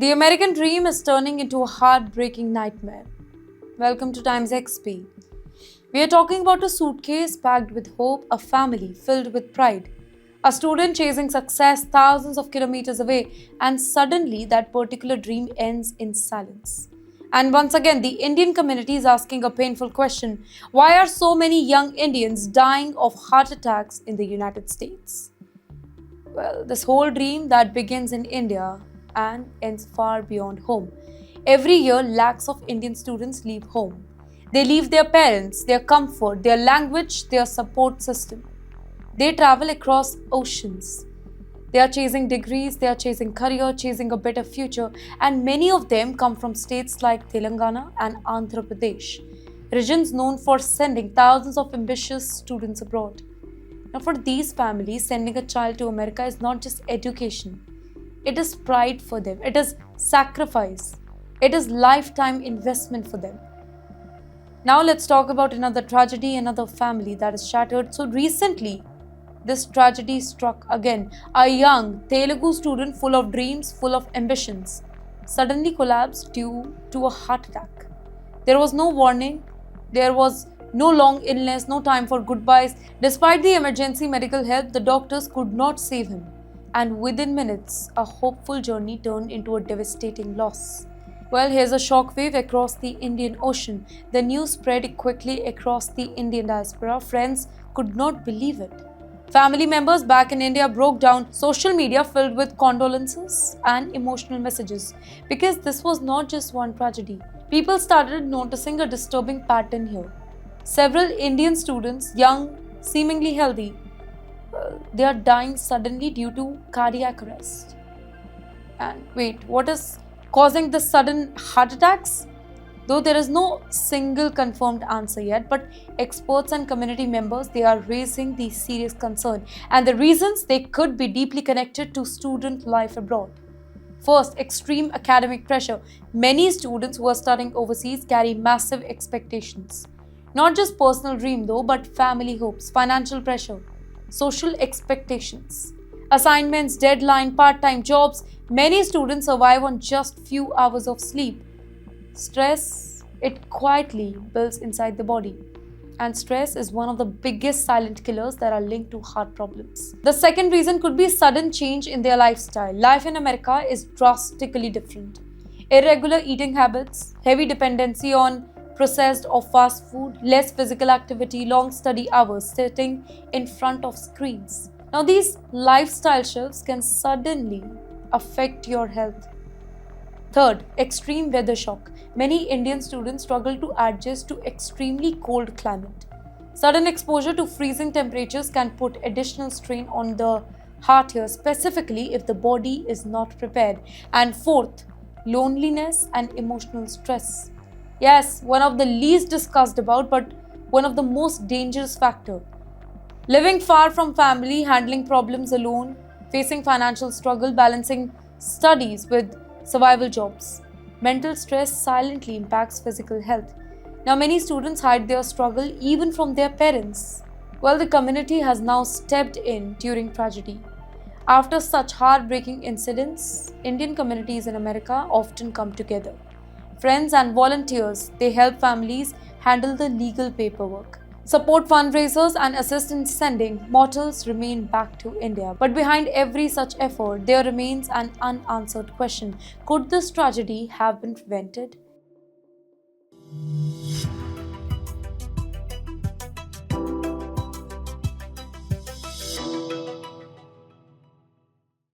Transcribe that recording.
The American dream is turning into a heartbreaking nightmare. Welcome to Times XP. We are talking about a suitcase packed with hope, a family filled with pride, a student chasing success thousands of kilometers away, and suddenly that particular dream ends in silence. And once again, the Indian community is asking a painful question: why are so many young Indians dying of heart attacks in the United States? Well, this whole dream that begins in India and ends far beyond home. Every year, lakhs of Indian students leave home. They leave their parents, their comfort, their language, their support system. They travel across oceans. They are chasing degrees, they are chasing career, chasing a better future, and many of them come from states like Telangana and Andhra Pradesh, regions known for sending thousands of ambitious students abroad. Now, for these families, sending a child to America is not just education, it is pride for them, it is sacrifice, it is lifetime investment for them. Now, let's talk about another tragedy, another family that is shattered. So, recently, this tragedy struck again. A young Telugu student full of dreams, full of ambitions, suddenly collapsed due to a heart attack. There was no warning, there was no long illness, no time for goodbyes. Despite the emergency medical help, the doctors could not save him. And within minutes, a hopeful journey turned into a devastating loss. Well, here's a shockwave across the Indian Ocean. The news spread quickly across the Indian diaspora. Friends could not believe it. Family members back in India broke down, social media filled with condolences and emotional messages. Because this was not just one tragedy. People started noticing a disturbing pattern here. Several Indian students, young, seemingly healthy, they are dying suddenly due to cardiac arrest. And wait, what is causing the sudden heart attacks? Though there is no single confirmed answer yet, but experts and community members, they are raising the serious concern, and the reasons they could be deeply connected to student life abroad. First, extreme academic pressure. Many students who are studying overseas carry massive expectations. Not just personal dream though, but family hopes, financial pressure, social expectations, assignments, deadline, part-time jobs. Many students survive on just few hours of sleep. Stress, it quietly builds inside the body. And stress is one of the biggest silent killers that are linked to heart problems. The second reason could be sudden change in their lifestyle. Life in America is drastically different. Irregular eating habits, heavy dependency on processed or fast food, less physical activity, long study hours, sitting in front of screens. Now, these lifestyle shifts can suddenly affect your health. Third, extreme weather shock. Many Indian students struggle to adjust to extremely cold climate. Sudden exposure to freezing temperatures can put additional strain on the heart here, specifically if the body is not prepared. And fourth, loneliness and emotional stress. Yes, one of the least discussed about, but one of the most dangerous factor. Living far from family, handling problems alone, facing financial struggle, balancing studies with survival jobs. Mental stress silently impacts physical health. Now, many students hide their struggle even from their parents. Well, the community has now stepped in during tragedy. After such heartbreaking incidents, Indian communities in America often come together. Friends and volunteers, they help families handle the legal paperwork, support fundraisers, and assist in sending mortals remain back to India. But behind every such effort, there remains an unanswered question. Could this tragedy have been prevented?